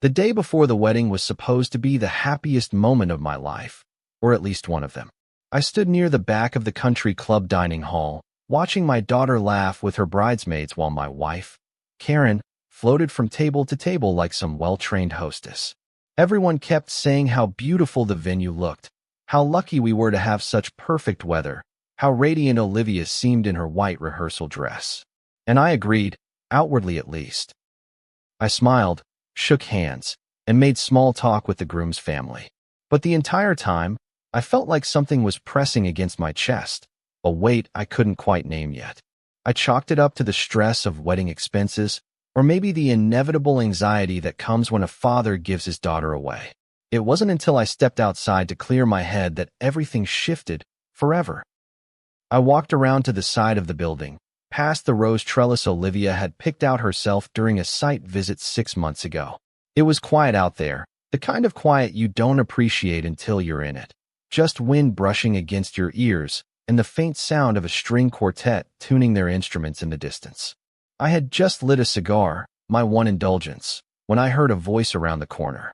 The day before the wedding was supposed to be the happiest moment of my life, or at least one of them. I stood near the back of the country club dining hall, watching my daughter laugh with her bridesmaids while my wife, Karen, floated from table to table like some well-trained hostess. Everyone kept saying how beautiful the venue looked, how lucky we were to have such perfect weather, how radiant Olivia seemed in her white rehearsal dress. And I agreed, outwardly at least. I smiled, shook hands, and made small talk with the groom's family. But the entire time, I felt like something was pressing against my chest, a weight I couldn't quite name yet. I chalked it up to the stress of wedding expenses, or maybe the inevitable anxiety that comes when a father gives his daughter away. It wasn't until I stepped outside to clear my head that everything shifted forever. I walked around to the side of the building, past the rose trellis Olivia had picked out herself during a site visit 6 months ago. It was quiet out there, the kind of quiet you don't appreciate until you're in it. Just wind brushing against your ears and the faint sound of a string quartet tuning their instruments in the distance. I had just lit a cigar, my one indulgence, when I heard a voice around the corner.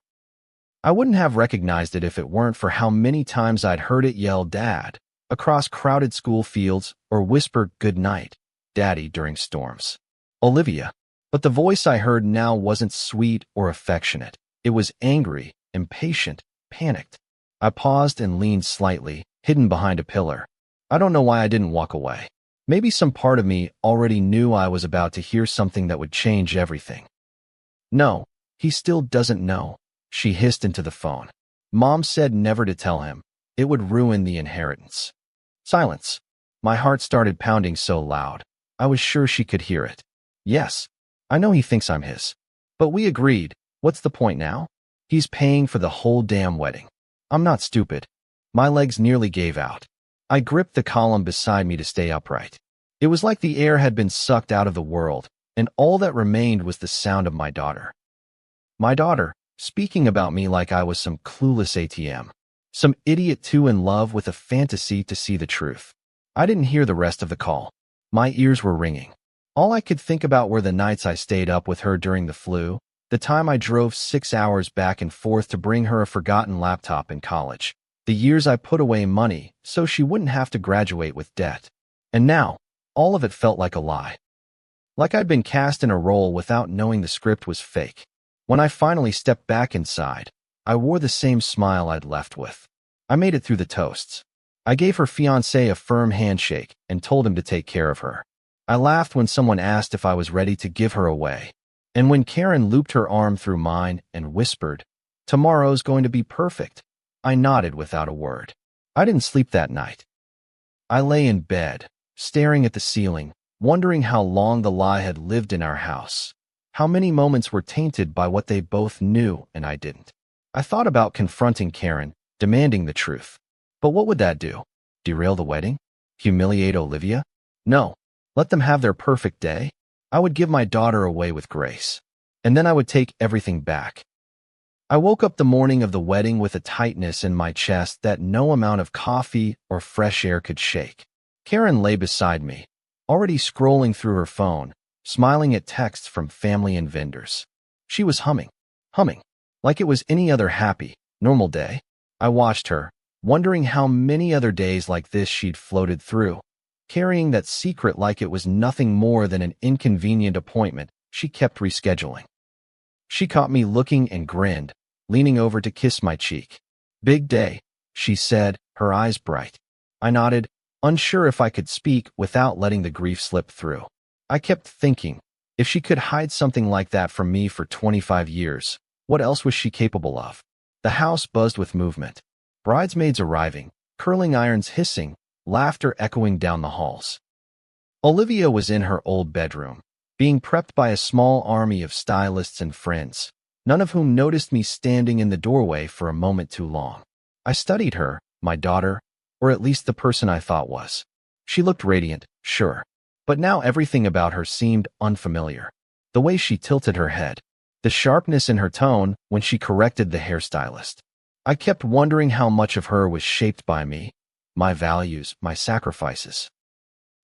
I wouldn't have recognized it if it weren't for how many times I'd heard it yell "Dad" across crowded school fields or whisper "Good night, Daddy" during storms. Olivia. But the voice I heard now wasn't sweet or affectionate. It was angry, impatient, panicked. I paused and leaned slightly, hidden behind a pillar. I don't know why I didn't walk away. Maybe some part of me already knew I was about to hear something that would change everything. "No, he still doesn't know," she hissed into the phone. "Mom said never to tell him. It would ruin the inheritance." Silence. My heart started pounding so loud, I was sure she could hear it. "Yes, I know he thinks I'm his. But we agreed. What's the point now? He's paying for the whole damn wedding. I'm not stupid." My legs nearly gave out. I gripped the column beside me to stay upright. It was like the air had been sucked out of the world, and all that remained was the sound of my daughter. My daughter, speaking about me like I was some clueless ATM. Some idiot too in love with a fantasy to see the truth. I didn't hear the rest of the call. My ears were ringing. All I could think about were the nights I stayed up with her during the flu, the time I drove 6 hours back and forth to bring her a forgotten laptop in college, the years I put away money so she wouldn't have to graduate with debt. And now, all of it felt like a lie. Like I'd been cast in a role without knowing the script was fake. When I finally stepped back inside, I wore the same smile I'd left with. I made it through the toasts. I gave her fiancé a firm handshake and told him to take care of her. I laughed when someone asked if I was ready to give her away. And when Karen looped her arm through mine and whispered, "Tomorrow's going to be perfect," I nodded without a word. I didn't sleep that night. I lay in bed, staring at the ceiling, wondering how long the lie had lived in our house. How many moments were tainted by what they both knew and I didn't. I thought about confronting Karen, demanding the truth. But what would that do? Derail the wedding? Humiliate Olivia? No. Let them have their perfect day. I would give my daughter away with grace. And then I would take everything back. I woke up the morning of the wedding with a tightness in my chest that no amount of coffee or fresh air could shake. Karen lay beside me, already scrolling through her phone, smiling at texts from family and vendors. She was humming, like it was any other happy, normal day. I watched her, wondering how many other days like this she'd floated through, carrying that secret like it was nothing more than an inconvenient appointment she kept rescheduling. She caught me looking and grinned, leaning over to kiss my cheek. "Big day," she said, her eyes bright. I nodded, unsure if I could speak without letting the grief slip through. I kept thinking, if she could hide something like that from me for 25 years, what else was she capable of? The house buzzed with movement. Bridesmaids arriving, curling irons hissing, laughter echoing down the halls. Olivia was in her old bedroom, being prepped by a small army of stylists and friends, none of whom noticed me standing in the doorway for a moment too long. I studied her, my daughter, or at least the person I thought was. She looked radiant, sure, but now everything about her seemed unfamiliar. The way she tilted her head, the sharpness in her tone when she corrected the hairstylist. I kept wondering how much of her was shaped by me, my values, my sacrifices.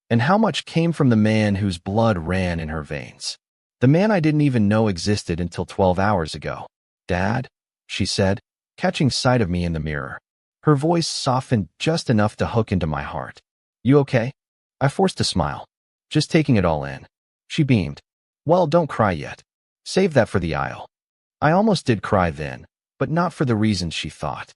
And how much came from the man whose blood ran in her veins. The man I didn't even know existed until 12 hours ago. "Dad?" she said, catching sight of me in the mirror. Her voice softened just enough to hook into my heart. "You okay?" I forced a smile, just taking it all in. She beamed. "Well, don't cry yet. Save that for the aisle." I almost did cry then, but not for the reasons she thought.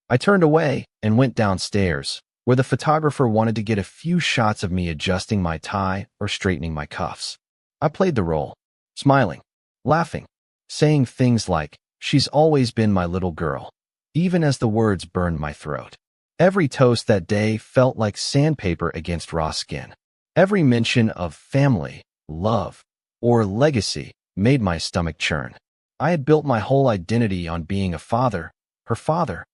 I turned away and went downstairs, where the photographer wanted to get a few shots of me adjusting my tie or straightening my cuffs. I played the role, smiling, laughing, saying things like, "She's always been my little girl," even as the words burned my throat. Every toast that day felt like sandpaper against raw skin. Every mention of family, love, or legacy made my stomach churn. I had built my whole identity on being a father, her father.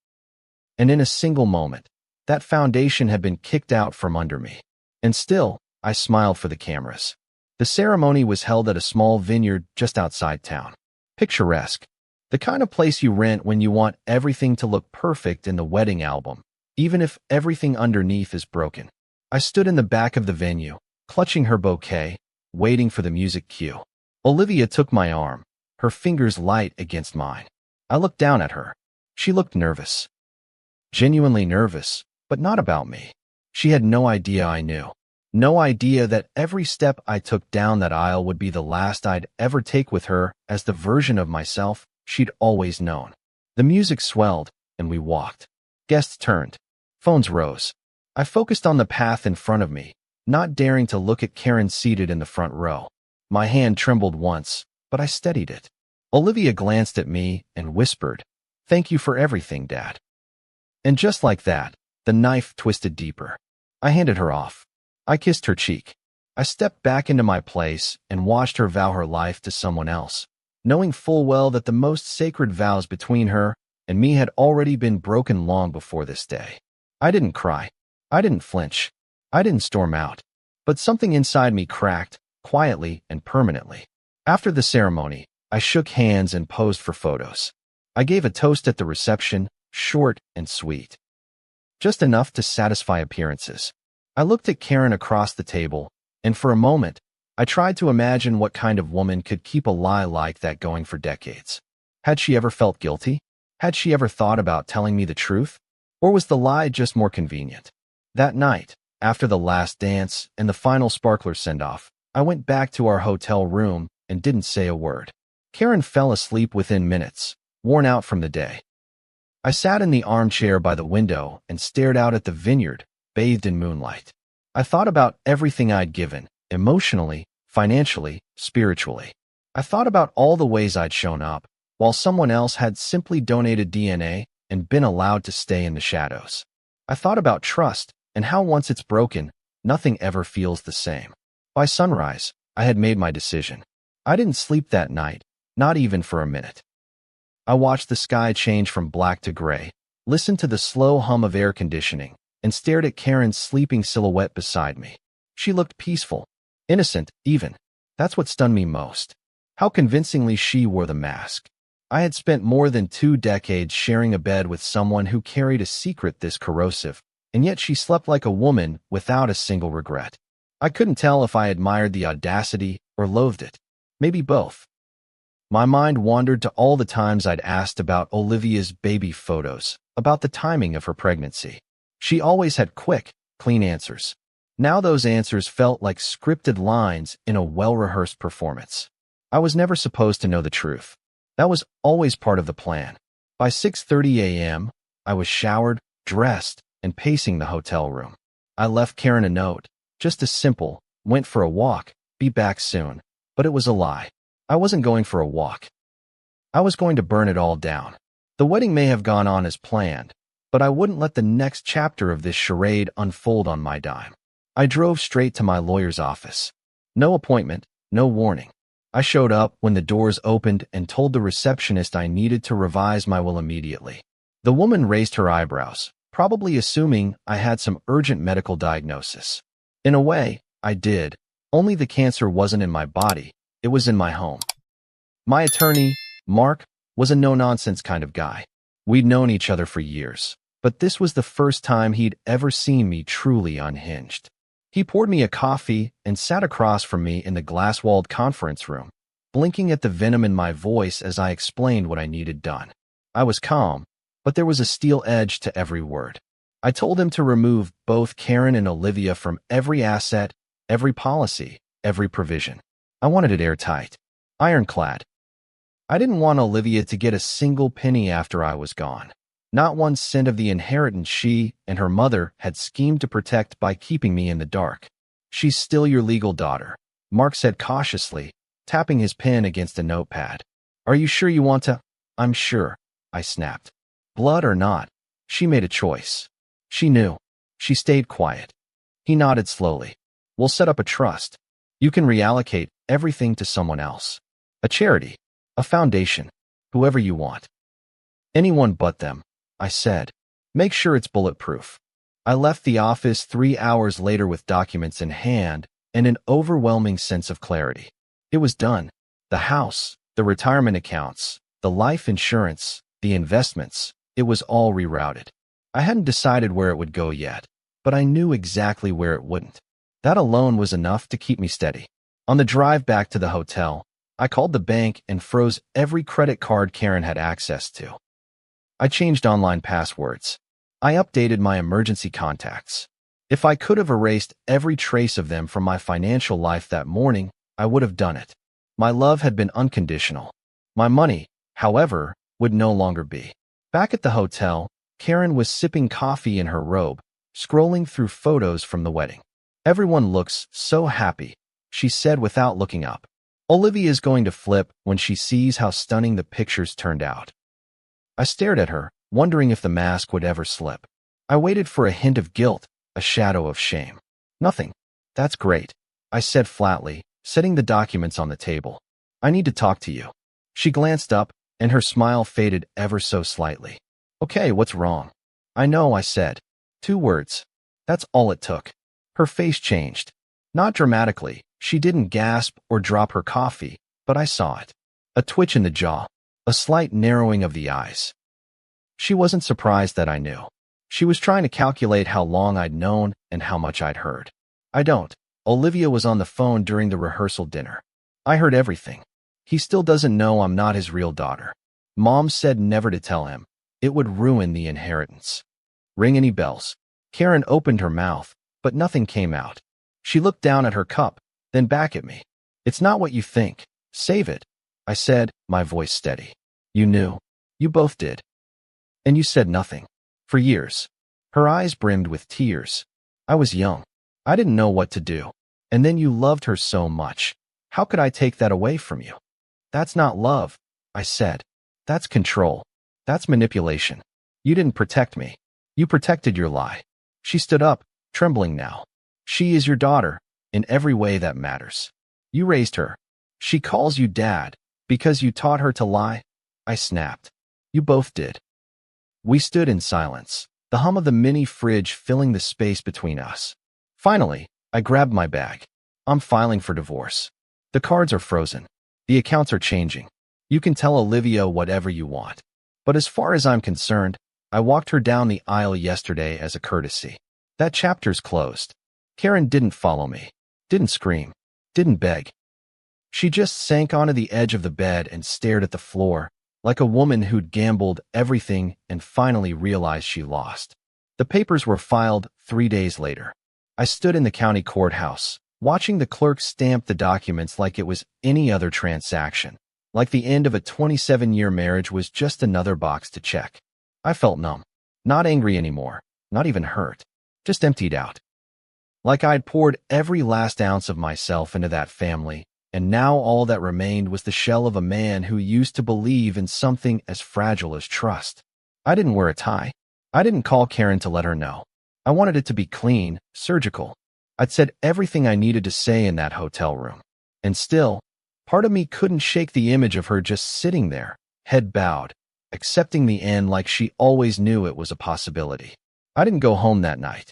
And in a single moment, that foundation had been kicked out from under me. And still, I smiled for the cameras. The ceremony was held at a small vineyard just outside town. Picturesque. The kind of place you rent when you want everything to look perfect in the wedding album, even if everything underneath is broken. I stood in the back of the venue, clutching her bouquet, waiting for the music cue. Olivia took my arm, her fingers light against mine. I looked down at her. She looked nervous. Genuinely nervous, but not about me. She had no idea I knew. No idea that every step I took down that aisle would be the last I'd ever take with her as the version of myself she'd always known. The music swelled, and we walked. Guests turned. Phones rose. I focused on the path in front of me, not daring to look at Karen seated in the front row. My hand trembled once, but I steadied it. Olivia glanced at me and whispered, "Thank you for everything, Dad." And just like that, the knife twisted deeper. I handed her off. I kissed her cheek. I stepped back into my place and watched her vow her life to someone else, knowing full well that the most sacred vows between her and me had already been broken long before this day. I didn't cry. I didn't flinch. I didn't storm out. But something inside me cracked, quietly and permanently. After the ceremony, I shook hands and posed for photos. I gave a toast at the reception, short and sweet. Just enough to satisfy appearances. I looked at Karen across the table, and for a moment, I tried to imagine what kind of woman could keep a lie like that going for decades. Had she ever felt guilty? Had she ever thought about telling me the truth? Or was the lie just more convenient? That night, after the last dance and the final sparkler send-off, I went back to our hotel room and didn't say a word. Karen fell asleep within minutes, worn out from the day. I sat in the armchair by the window and stared out at the vineyard, bathed in moonlight. I thought about everything I'd given, emotionally, financially, spiritually. I thought about all the ways I'd shown up, while someone else had simply donated DNA and been allowed to stay in the shadows. I thought about trust and how once it's broken, nothing ever feels the same. By sunrise, I had made my decision. I didn't sleep that night, not even for a minute. I watched the sky change from black to gray, listened to the slow hum of air conditioning, and stared at Karen's sleeping silhouette beside me. She looked peaceful, innocent, even. That's what stunned me most. How convincingly she wore the mask. I had spent more than 2 decades sharing a bed with someone who carried a secret this corrosive, and yet she slept like a woman without a single regret. I couldn't tell if I admired the audacity or loathed it. Maybe both. My mind wandered to all the times I'd asked about Olivia's baby photos, about the timing of her pregnancy. She always had quick, clean answers. Now those answers felt like scripted lines in a well-rehearsed performance. I was never supposed to know the truth. That was always part of the plan. By 6:30 a.m., I was showered, dressed, and pacing the hotel room. I left Karen a note, just a simple, "Went for a walk, be back soon." But it was a lie. I wasn't going for a walk. I was going to burn it all down. The wedding may have gone on as planned, but I wouldn't let the next chapter of this charade unfold on my dime. I drove straight to my lawyer's office. No appointment, no warning. I showed up when the doors opened and told the receptionist I needed to revise my will immediately. The woman raised her eyebrows, probably assuming I had some urgent medical diagnosis. In a way, I did, only the cancer wasn't in my body, it was in my home. My attorney, Mark, was a no-nonsense kind of guy. We'd known each other for years, but this was the first time he'd ever seen me truly unhinged. He poured me a coffee and sat across from me in the glass-walled conference room. blinking at the venom in my voice as I explained what I needed done. I was calm, but there was a steel edge to every word. I told him to remove both Karen and Olivia from every asset, every policy, every provision. I wanted it airtight, ironclad. I didn't want Olivia to get a single penny after I was gone. Not 1 cent of the inheritance she and her mother had schemed to protect by keeping me in the dark. She's still your legal daughter, Mark said cautiously, tapping his pen against a notepad. Are you sure you want to? I'm sure, I snapped. Blood or not, she made a choice. She knew. She stayed quiet. He nodded slowly. We'll set up a trust. You can reallocate everything to someone else. A charity. A foundation. Whoever you want. Anyone but them, I said. Make sure it's bulletproof. I left the office 3 hours later with documents in hand and an overwhelming sense of clarity. It was done. The house, the retirement accounts, the life insurance, the investments, it was all rerouted. I hadn't decided where it would go yet, but I knew exactly where it wouldn't. That alone was enough to keep me steady. On the drive back to the hotel, I called the bank and froze every credit card Karen had access to. I changed online passwords. I updated my emergency contacts. If I could have erased every trace of them from my financial life that morning, I would have done it. My love had been unconditional. My money, however, would no longer be. Back at the hotel, Karen was sipping coffee in her robe, scrolling through photos from the wedding. Everyone looks so happy, she said without looking up. Olivia is going to flip when she sees how stunning the pictures turned out. I stared at her, wondering if the mask would ever slip. I waited for a hint of guilt, a shadow of shame. Nothing. That's great, I said flatly, setting the documents on the table. I need to talk to you. She glanced up, and her smile faded ever so slightly. Okay, what's wrong? I know, I said. 2 words. That's all it took. Her face changed. Not dramatically. She didn't gasp or drop her coffee, but I saw it. A twitch in the jaw. A slight narrowing of the eyes. She wasn't surprised that I knew. She was trying to calculate how long I'd known and how much I'd heard. I don't. Olivia was on the phone during the rehearsal dinner. I heard everything. He still doesn't know I'm not his real daughter. Mom said never to tell him. It would ruin the inheritance. Ring any bells? Karen opened her mouth, but nothing came out. She looked down at her cup, then back at me. It's not what you think. Save it, I said, my voice steady. You knew. You both did. And you said nothing. For years. Her eyes brimmed with tears. I was young. I didn't know what to do. And then you loved her so much. How could I take that away from you? That's not love, I said. That's control. That's manipulation. You didn't protect me. You protected your lie. She stood up, trembling now. She is your daughter, in every way that matters. You raised her. She calls you dad, because you taught her to lie? I snapped. You both did. We stood in silence, the hum of the mini fridge filling the space between us. Finally, I grabbed my bag. I'm filing for divorce. The cards are frozen. The accounts are changing. You can tell Olivia whatever you want. But as far as I'm concerned, I walked her down the aisle yesterday as a courtesy. That chapter's closed. Karen didn't follow me, didn't scream, didn't beg. She just sank onto the edge of the bed and stared at the floor, like a woman who'd gambled everything and finally realized she lost. The papers were filed 3 days later. I stood in the county courthouse, watching the clerk stamp the documents like it was any other transaction, like the end of a 27-year marriage was just another box to check. I felt numb, not angry anymore, not even hurt, just emptied out. Like I'd poured every last ounce of myself into that family, and now all that remained was the shell of a man who used to believe in something as fragile as trust. I didn't wear a tie. I didn't call Karen to let her know. I wanted it to be clean, surgical. I'd said everything I needed to say in that hotel room. And still, part of me couldn't shake the image of her just sitting there, head bowed, accepting the end like she always knew it was a possibility. I didn't go home that night.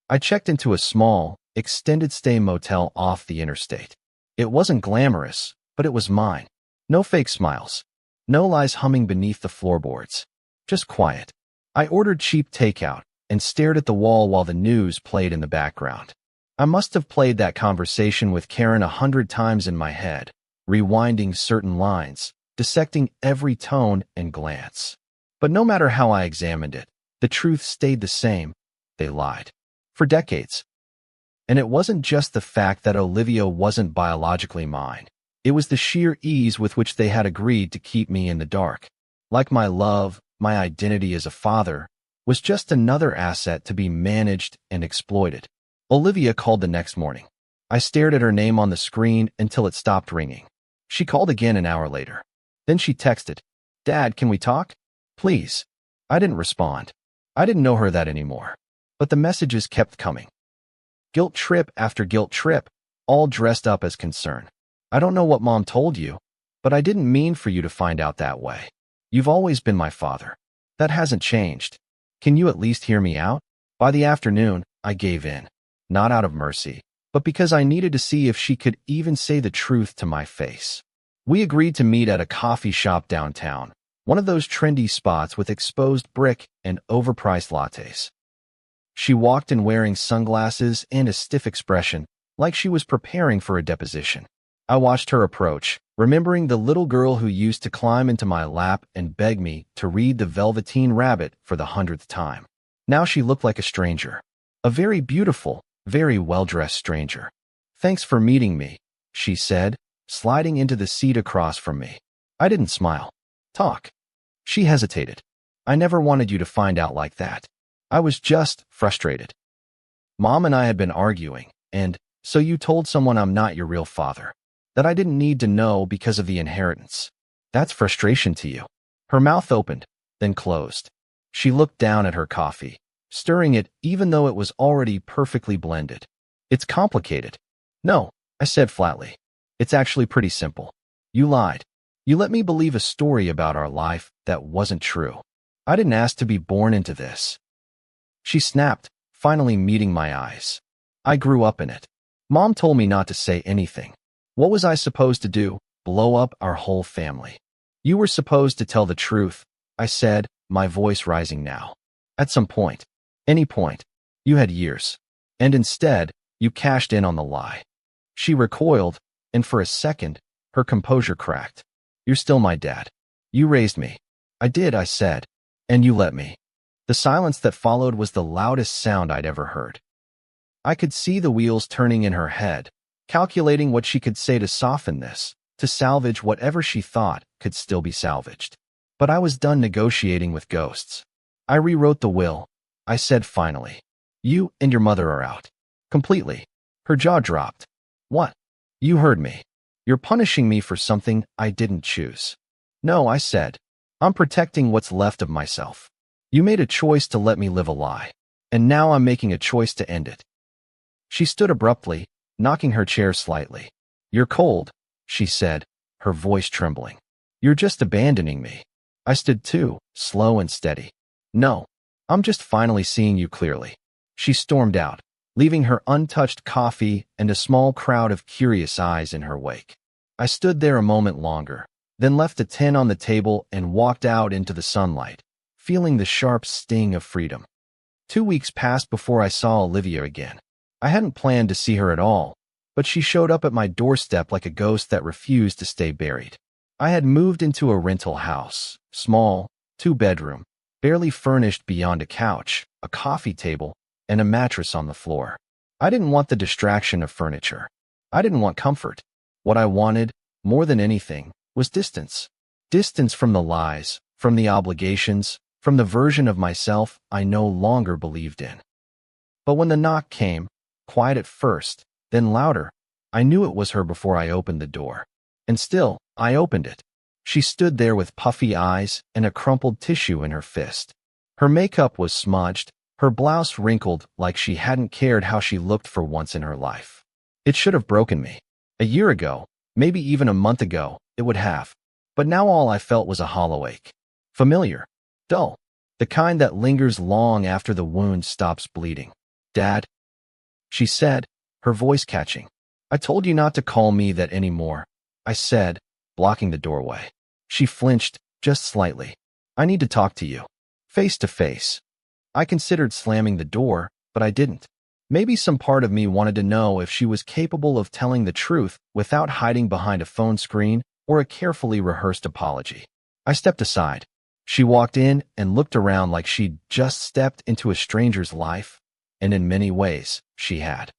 I checked into a small, extended-stay motel off the interstate. It wasn't glamorous, but it was mine. No fake smiles. No lies humming beneath the floorboards. Just quiet. I ordered cheap takeout and stared at the wall while the news played in the background. I must have played that conversation with Karen 100 times in my head, rewinding certain lines, dissecting every tone and glance. But no matter how I examined it, the truth stayed the same. They lied. For decades. And it wasn't just the fact that Olivia wasn't biologically mine. It was the sheer ease with which they had agreed to keep me in the dark. Like my love, my identity as a father, was just another asset to be managed and exploited. Olivia called the next morning. I stared at her name on the screen until it stopped ringing. She called again an hour later. Then she texted, "Dad, can we talk? Please." I didn't respond. I didn't know her that anymore. But the messages kept coming. Guilt trip after guilt trip, all dressed up as concern. "I don't know what Mom told you, but I didn't mean for you to find out that way. You've always been my father. That hasn't changed. Can you at least hear me out?" By the afternoon, I gave in. Not out of mercy, but because I needed to see if she could even say the truth to my face. We agreed to meet at a coffee shop downtown, one of those trendy spots with exposed brick and overpriced lattes. She walked in wearing sunglasses and a stiff expression, like she was preparing for a deposition. I watched her approach, remembering the little girl who used to climb into my lap and beg me to read The Velveteen Rabbit for the 100th time. Now she looked like a stranger. A very beautiful, very well-dressed stranger. "Thanks for meeting me," she said, sliding into the seat across from me. I didn't smile. "Talk." She hesitated. "I never wanted you to find out like that. I was just frustrated. Mom and I had been arguing, and so you told someone I'm not your real father. That I didn't need to know because of the inheritance. That's frustration to you." Her mouth opened, then closed. She looked down at her coffee, stirring it even though it was already perfectly blended. "It's complicated." "No," I said flatly. "It's actually pretty simple. You lied. You let me believe a story about our life that wasn't true. I didn't ask to be born into this." She snapped, finally meeting my eyes. "I grew up in it. Mom told me not to say anything. What was I supposed to do? Blow up our whole family?" "You were supposed to tell the truth," I said, my voice rising now. "At some point. Any point. You had years. And instead, you cashed in on the lie." She recoiled, and for a second, her composure cracked. "You're still my dad. You raised me." "I did," I said. "And you let me." The silence that followed was the loudest sound I'd ever heard. I could see the wheels turning in her head, calculating what she could say to soften this, to salvage whatever she thought could still be salvaged. But I was done negotiating with ghosts. "I rewrote the will," I said finally. "You and your mother are out. Completely." Her jaw dropped. "What?" "You heard me. You're punishing me for something I didn't choose." "No," I said. "I'm protecting what's left of myself. You made a choice to let me live a lie, and now I'm making a choice to end it." She stood abruptly, knocking her chair slightly. "You're cold," she said, her voice trembling. "You're just abandoning me." I stood too, slow and steady. "No, I'm just finally seeing you clearly." She stormed out, leaving her untouched coffee and a small crowd of curious eyes in her wake. I stood there a moment longer, then left a 10 on the table and walked out into the sunlight, feeling the sharp sting of freedom. 2 weeks passed before I saw Olivia again. I hadn't planned to see her at all, but she showed up at my doorstep like a ghost that refused to stay buried. I had moved into a rental house, small, 2-bedroom, barely furnished beyond a couch, a coffee table, and a mattress on the floor. I didn't want the distraction of furniture. I didn't want comfort. What I wanted, more than anything, was distance. Distance from the lies, from the obligations, from the version of myself I no longer believed in. But when the knock came, quiet at first, then louder, I knew it was her before I opened the door. And still, I opened it. She stood there with puffy eyes and a crumpled tissue in her fist. Her makeup was smudged, her blouse wrinkled like she hadn't cared how she looked for once in her life. It should have broken me. A year ago, maybe even a month ago, it would have. But now all I felt was a hollow ache. Familiar. Dull. The kind that lingers long after the wound stops bleeding. "Dad," she said, her voice catching. "I told you not to call me that anymore," I said, blocking the doorway. She flinched, just slightly. "I need to talk to you. Face to face." I considered slamming the door, but I didn't. Maybe some part of me wanted to know if she was capable of telling the truth without hiding behind a phone screen or a carefully rehearsed apology. I stepped aside. She walked in and looked around like she'd just stepped into a stranger's life, and in many ways, she had.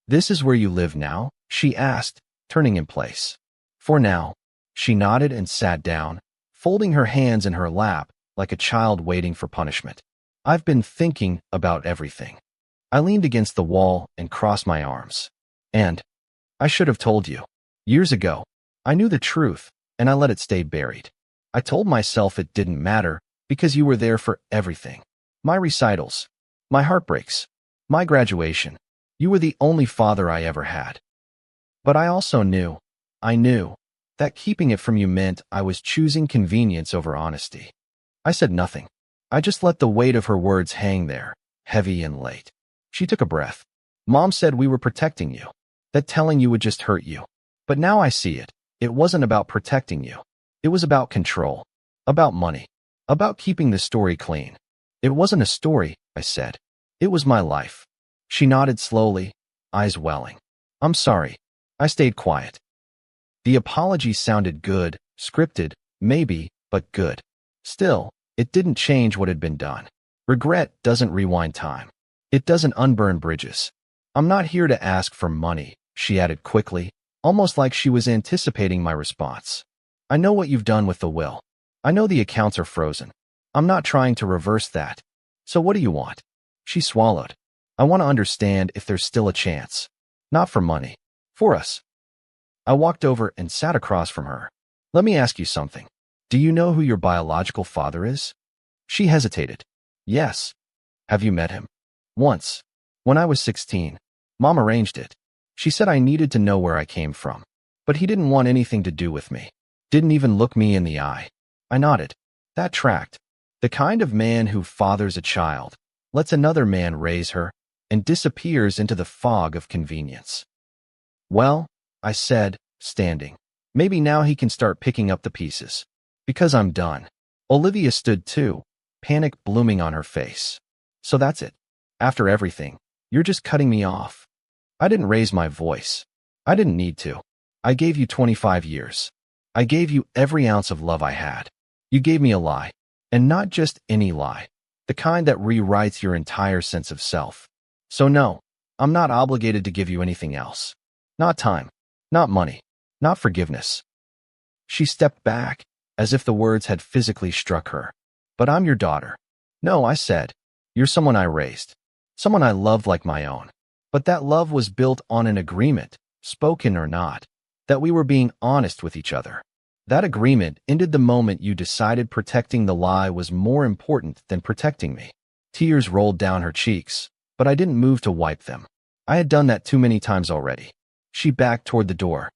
"This is where you live now?" she asked, turning in place. "For now." She nodded and sat down, folding her hands in her lap like a child waiting for punishment. "I've been thinking about everything." I leaned against the wall and crossed my arms. "And I should have told you. Years ago, I knew the truth, and I let it stay buried. I told myself it didn't matter because you were there for everything. My recitals, my heartbreaks, my graduation. You were the only father I ever had. But I also knew, I knew, that keeping it from you meant I was choosing convenience over honesty." I said nothing. I just let the weight of her words hang there, heavy and late. She took a breath. "Mom said we were protecting you, that telling you would just hurt you. But now I see it. It wasn't about protecting you. It was about control, about money, about keeping the story clean." "It wasn't a story," I said. "It was my life." She nodded slowly, eyes welling. "I'm sorry." I stayed quiet. The apology sounded good, scripted, maybe, but good. Still, it didn't change what had been done. Regret doesn't rewind time. It doesn't unburn bridges. "I'm not here to ask for money," she added quickly, almost like she was anticipating my response. "I know what you've done with the will. I know the accounts are frozen. I'm not trying to reverse that. So what do you want?" She swallowed. "I want to understand if there's still a chance. Not for money. For us." I walked over and sat across from her. "Let me ask you something. Do you know who your biological father is?" She hesitated. "Yes." "Have you met him?" "Once. When I was 16. Mom arranged it. She said I needed to know where I came from. But he didn't want anything to do with me. Didn't even look me in the eye." I nodded. That tracked. The kind of man who fathers a child, lets another man raise her, and disappears into the fog of convenience. "Well," I said, standing, "maybe now he can start picking up the pieces. Because I'm done." Olivia stood too, panic blooming on her face. "So that's it. After everything, you're just cutting me off." I didn't raise my voice. I didn't need to. "I gave you 25 years. I gave you every ounce of love I had. You gave me a lie. And not just any lie. The kind that rewrites your entire sense of self. So no, I'm not obligated to give you anything else. Not time. Not money. Not forgiveness." She stepped back, as if the words had physically struck her. "But I'm your daughter." "No," I said. "You're someone I raised. Someone I loved like my own. But that love was built on an agreement, spoken or not, that we were being honest with each other. That agreement ended the moment you decided protecting the lie was more important than protecting me." Tears rolled down her cheeks, but I didn't move to wipe them. I had done that too many times already. She backed toward the door.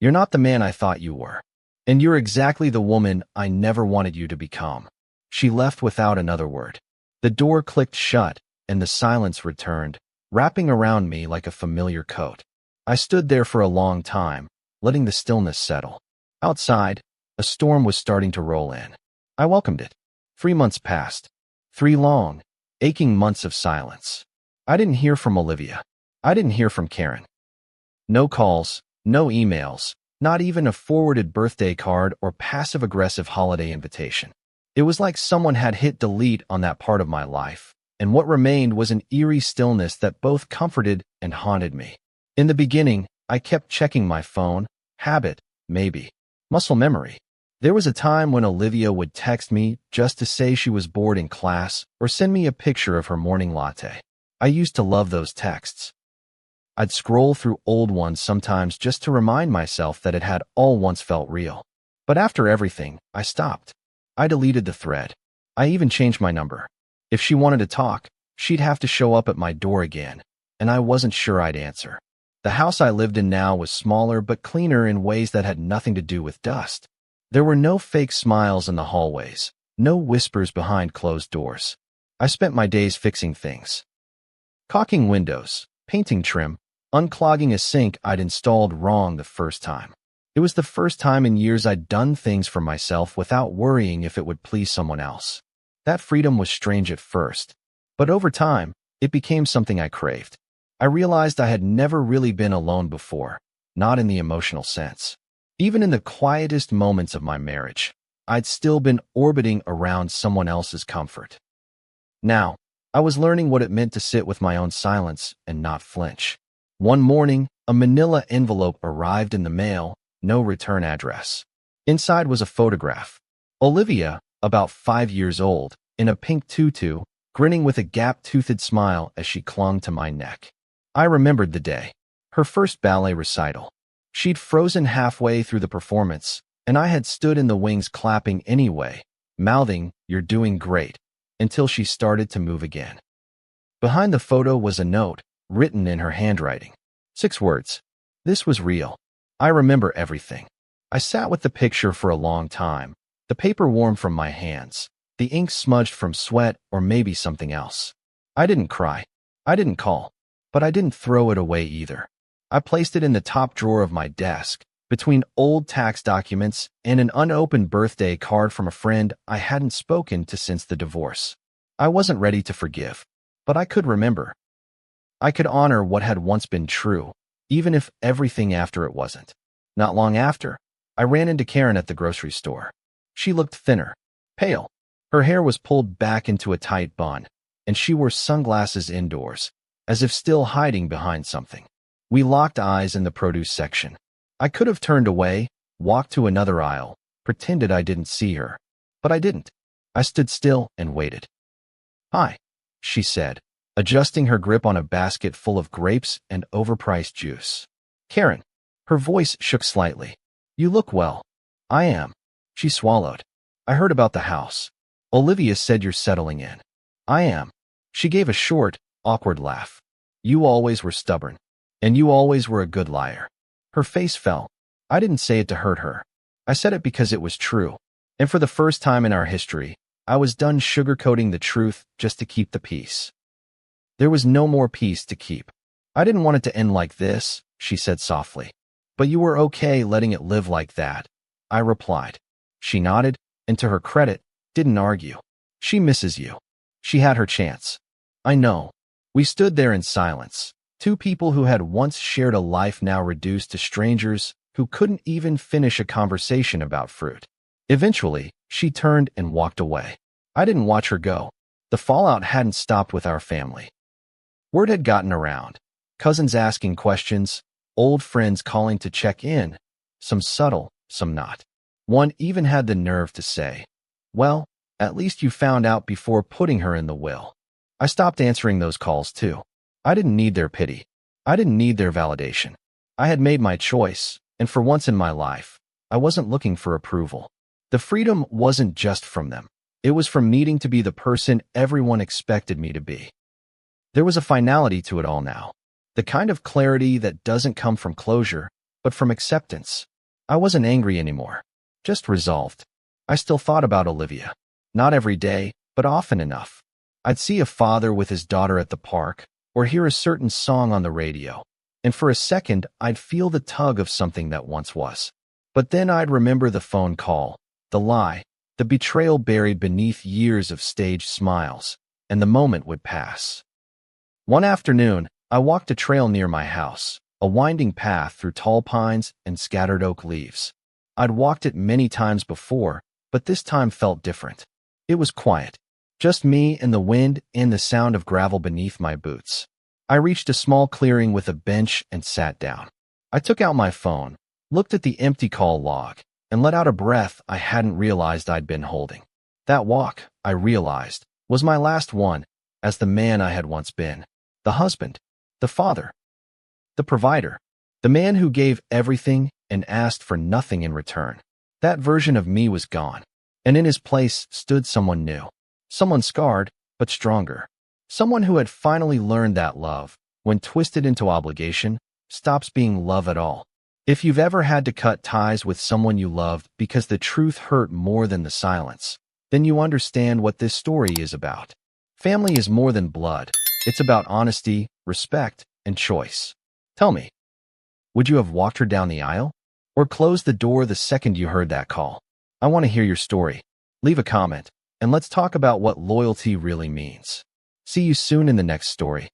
"You're not the man I thought you were. And you're exactly the woman I never wanted you to become." She left without another word. The door clicked shut, and the silence returned, wrapping around me like a familiar coat. I stood there for a long time, letting the stillness settle. Outside, a storm was starting to roll in. I welcomed it. 3 months passed. 3 long, aching months of silence. I didn't hear from Olivia. I didn't hear from Karen. No calls, no emails, not even a forwarded birthday card or passive-aggressive holiday invitation. It was like someone had hit delete on that part of my life, and what remained was an eerie stillness that both comforted and haunted me. In the beginning, I kept checking my phone, habit, maybe, muscle memory. There was a time when Olivia would text me just to say she was bored in class or send me a picture of her morning latte. I used to love those texts. I'd scroll through old ones sometimes just to remind myself that it had all once felt real. But after everything, I stopped. I deleted the thread. I even changed my number. If she wanted to talk, she'd have to show up at my door again, and I wasn't sure I'd answer. The house I lived in now was smaller but cleaner in ways that had nothing to do with dust. There were no fake smiles in the hallways, no whispers behind closed doors. I spent my days fixing things. Caulking windows, painting trim, unclogging a sink I'd installed wrong the first time. It was the first time in years I'd done things for myself without worrying if it would please someone else. That freedom was strange at first, but over time, It became something I craved. I realized I had never really been alone before, not in the emotional sense. Even in the quietest moments of my marriage, I'd still been orbiting around someone else's comfort. Now, I was learning what it meant to sit with my own silence and not flinch. One morning, a manila envelope arrived in the mail, no return address. Inside was a photograph. Olivia, about 5 years old, in a pink tutu, grinning with a gap-toothed smile as she clung to my neck. I remembered the day. Her first ballet recital. She'd frozen halfway through the performance, and I had stood in the wings clapping anyway, mouthing, "You're doing great," until she started to move again. Behind the photo was a note, written in her handwriting. 6 words. This was real. I remember everything. I sat with the picture for a long time, the paper warm from my hands, the ink smudged from sweat or maybe something else. I didn't cry. I didn't call. But I didn't throw it away either. I placed it in the top drawer of my desk, between old tax documents and an unopened birthday card from a friend I hadn't spoken to since the divorce. I wasn't ready to forgive, but I could remember. I could honor what had once been true, even if everything after it wasn't. Not long after, I ran into Karen at the grocery store. She looked thinner, pale. Her hair was pulled back into a tight bun, and she wore sunglasses indoors, as if still hiding behind something. We locked eyes in the produce section. I could have turned away, walked to another aisle, pretended I didn't see her. But I didn't. I stood still and waited. "Hi," she said, adjusting her grip on a basket full of grapes and overpriced juice. "Karen." Her voice shook slightly. "You look well." "I am." She swallowed. "I heard about the house. Olivia said you're settling in." "I am." She gave a short, awkward laugh. "You always were stubborn. And you always were a good liar." Her face fell. I didn't say it to hurt her. I said it because it was true. And for the first time in our history, I was done sugarcoating the truth just to keep the peace. There was no more peace to keep. "I didn't want it to end like this," she said softly. "But you were okay letting it live like that," I replied. She nodded, and to her credit, didn't argue. "She misses you." She had her chance. I know. We stood there in silence. Two people who had once shared a life now reduced to strangers who couldn't even finish a conversation about fruit. Eventually, she turned and walked away. I didn't watch her go. The fallout hadn't stopped with our family. Word had gotten around. Cousins asking questions, old friends calling to check in, some subtle, some not. One even had the nerve to say, "Well, at least you found out before putting her in the will." I stopped answering those calls too. I didn't need their pity. I didn't need their validation. I had made my choice, and for once in my life, I wasn't looking for approval. The freedom wasn't just from them. It was from needing to be the person everyone expected me to be. There was a finality to it all now. The kind of clarity that doesn't come from closure, but from acceptance. I wasn't angry anymore. Just resolved. I still thought about Olivia. Not every day, but often enough. I'd see a father with his daughter at the park, or hear a certain song on the radio, and for a second I'd feel the tug of something that once was. But then I'd remember the phone call, the lie, the betrayal buried beneath years of staged smiles, and the moment would pass. One afternoon, I walked a trail near my house, a winding path through tall pines and scattered oak leaves. I'd walked it many times before, but this time felt different. It was quiet. Just me and the wind and the sound of gravel beneath my boots. I reached a small clearing with a bench and sat down. I took out my phone, looked at the empty call log, and let out a breath I hadn't realized I'd been holding. That walk, I realized, was my last one as the man I had once been. The husband, the father, the provider, the man who gave everything and asked for nothing in return. That version of me was gone, and in his place stood someone new. Someone scarred, but stronger. Someone who had finally learned that love, when twisted into obligation, stops being love at all. If you've ever had to cut ties with someone you loved because the truth hurt more than the silence, then you understand what this story is about. Family is more than blood. It's about honesty, respect, and choice. Tell me, would you have walked her down the aisle? Or closed the door the second you heard that call? I want to hear your story. Leave a comment. And let's talk about what loyalty really means. See you soon in the next story.